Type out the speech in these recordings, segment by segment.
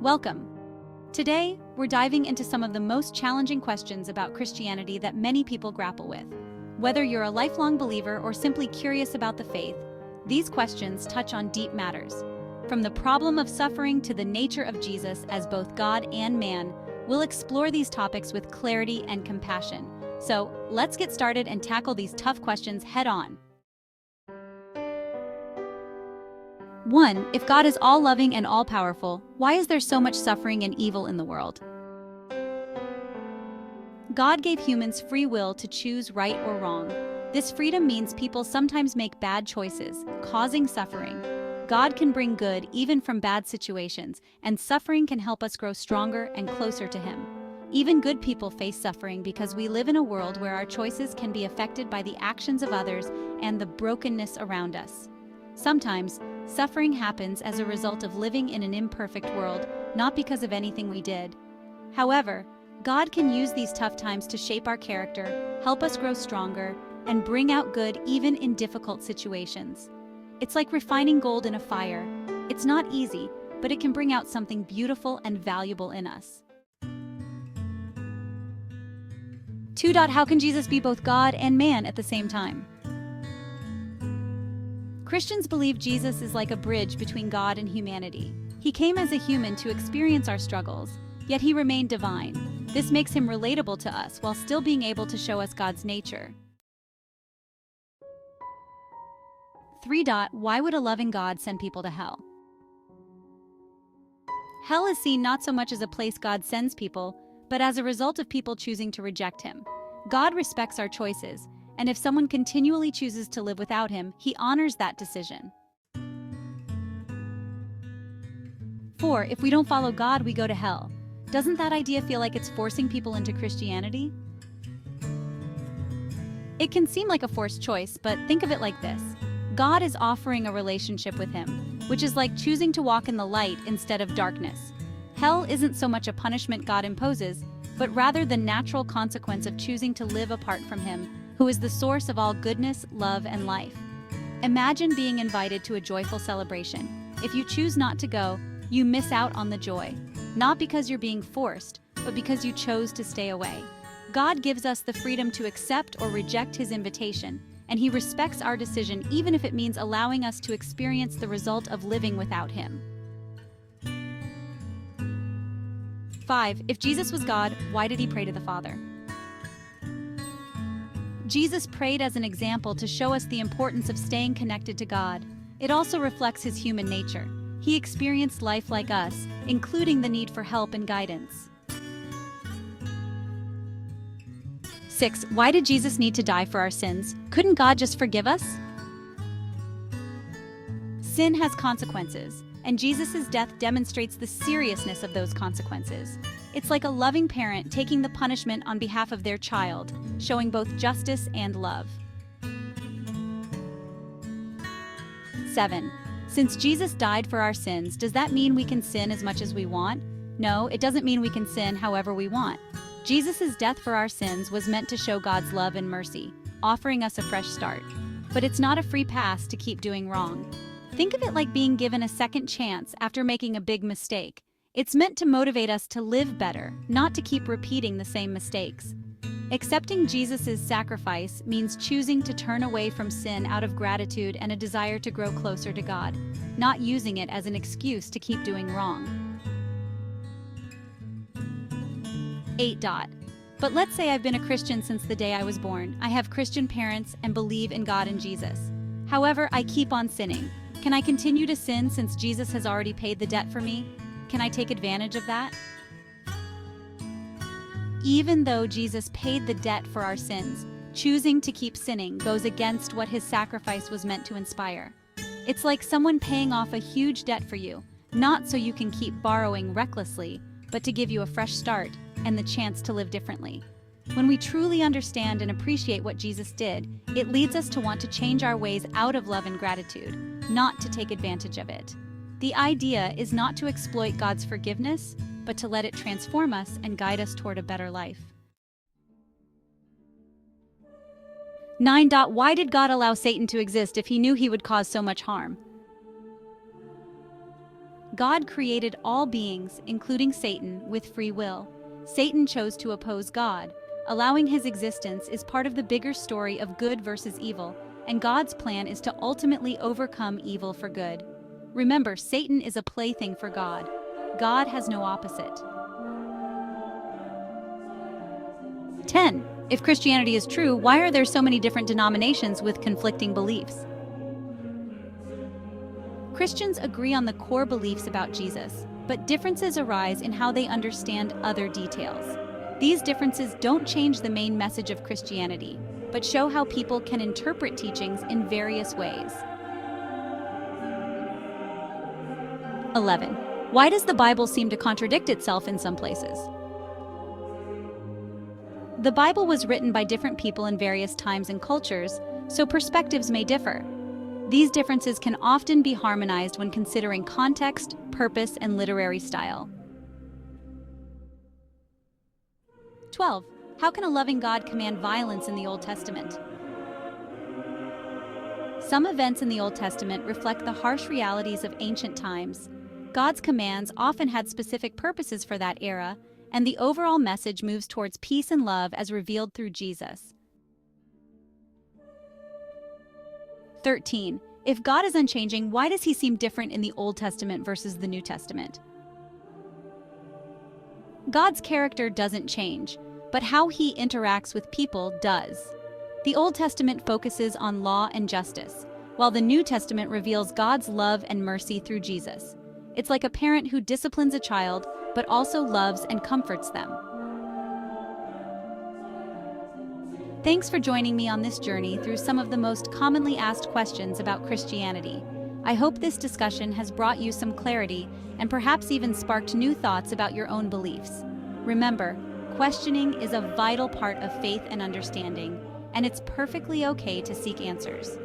Welcome. Today, we're diving into some of the most challenging questions about Christianity that many people grapple with. Whether you're a lifelong believer or simply curious about the faith, these questions touch on deep matters. From the problem of suffering to the nature of Jesus as both God and man, we'll explore these topics with clarity and compassion. So, let's get started and tackle these tough questions head-on. 1. If God is all-loving and all-powerful, why is there so much suffering and evil in the world? God gave humans free will to choose right or wrong. This freedom means people sometimes make bad choices, causing suffering. God can bring good even from bad situations, and suffering can help us grow stronger and closer to Him. Even good people face suffering because we live in a world where our choices can be affected by the actions of others and the brokenness around us. Sometimes, suffering happens as a result of living in an imperfect world, not because of anything we did. However, God can use these tough times to shape our character, help us grow stronger, and bring out good even in difficult situations. It's like refining gold in a fire. It's not easy, but it can bring out something beautiful and valuable in us. 2. How can Jesus be both God and man at the same time? Christians believe Jesus is like a bridge between God and humanity. He came as a human to experience our struggles, yet He remained divine. This makes Him relatable to us while still being able to show us God's nature. 3. Why would a loving God send people to hell? Hell is seen not so much as a place God sends people, but as a result of people choosing to reject Him. God respects our choices, and if someone continually chooses to live without Him, He honors that decision. 4. If we don't follow God, we go to hell. Doesn't that idea feel like it's forcing people into Christianity? It can seem like a forced choice, but think of it like this. God is offering a relationship with Him, which is like choosing to walk in the light instead of darkness. Hell isn't so much a punishment God imposes, but rather the natural consequence of choosing to live apart from Him, who is the source of all goodness, love, and life. Imagine being invited to a joyful celebration. If you choose not to go, you miss out on the joy, not because you're being forced, but because you chose to stay away. God gives us the freedom to accept or reject His invitation, and He respects our decision even if it means allowing us to experience the result of living without Him. 5. If Jesus was God, why did He pray to the Father? Jesus prayed as an example to show us the importance of staying connected to God. It also reflects His human nature. He experienced life like us, including the need for help and guidance. 6. Why did Jesus need to die for our sins? Couldn't God just forgive us? Sin has consequences, and Jesus' death demonstrates the seriousness of those consequences. It's like a loving parent taking the punishment on behalf of their child, showing both justice and love. 7. Since Jesus died for our sins, does that mean we can sin as much as we want? No, it doesn't mean we can sin however we want. Jesus' death for our sins was meant to show God's love and mercy, offering us a fresh start. But it's not a free pass to keep doing wrong. Think of it like being given a second chance after making a big mistake. It's meant to motivate us to live better, not to keep repeating the same mistakes. Accepting Jesus' sacrifice means choosing to turn away from sin out of gratitude and a desire to grow closer to God, not using it as an excuse to keep doing wrong. 8. But let's say I've been a Christian since the day I was born. I have Christian parents and believe in God and Jesus. However, I keep on sinning. Can I continue to sin since Jesus has already paid the debt for me? Can I take advantage of that? Even though Jesus paid the debt for our sins, choosing to keep sinning goes against what His sacrifice was meant to inspire. It's like someone paying off a huge debt for you, not so you can keep borrowing recklessly, but to give you a fresh start and the chance to live differently. When we truly understand and appreciate what Jesus did, it leads us to want to change our ways out of love and gratitude, not to take advantage of it. The idea is not to exploit God's forgiveness, but to let it transform us and guide us toward a better life. 9. Why did God allow Satan to exist if He knew he would cause so much harm? God created all beings, including Satan, with free will. Satan chose to oppose God. Allowing his existence is part of the bigger story of good versus evil, and God's plan is to ultimately overcome evil for good. Remember, Satan is a plaything for God. God has no opposite. 10. If Christianity is true, why are there so many different denominations with conflicting beliefs? Christians agree on the core beliefs about Jesus, but differences arise in how they understand other details. These differences don't change the main message of Christianity, but show how people can interpret teachings in various ways. 11. Why does the Bible seem to contradict itself in some places? The Bible was written by different people in various times and cultures, so perspectives may differ. These differences can often be harmonized when considering context, purpose, and literary style. 12. How can a loving God command violence in the Old Testament? Some events in the Old Testament reflect the harsh realities of ancient times. God's commands often had specific purposes for that era, and the overall message moves towards peace and love as revealed through Jesus. 13. If God is unchanging, why does he seem different in the Old Testament versus the New Testament? God's character doesn't change, but how he interacts with people does. The Old Testament focuses on law and justice, while the New Testament reveals God's love and mercy through Jesus. It's like a parent who disciplines a child, but also loves and comforts them. Thanks for joining me on this journey through some of the most commonly asked questions about Christianity. I hope this discussion has brought you some clarity and perhaps even sparked new thoughts about your own beliefs. Remember, questioning is a vital part of faith and understanding, and it's perfectly okay to seek answers.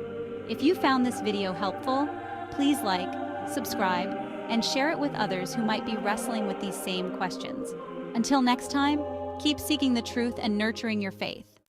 If you found this video helpful, please like, subscribe, and share it with others who might be wrestling with these same questions. Until next time, keep seeking the truth and nurturing your faith.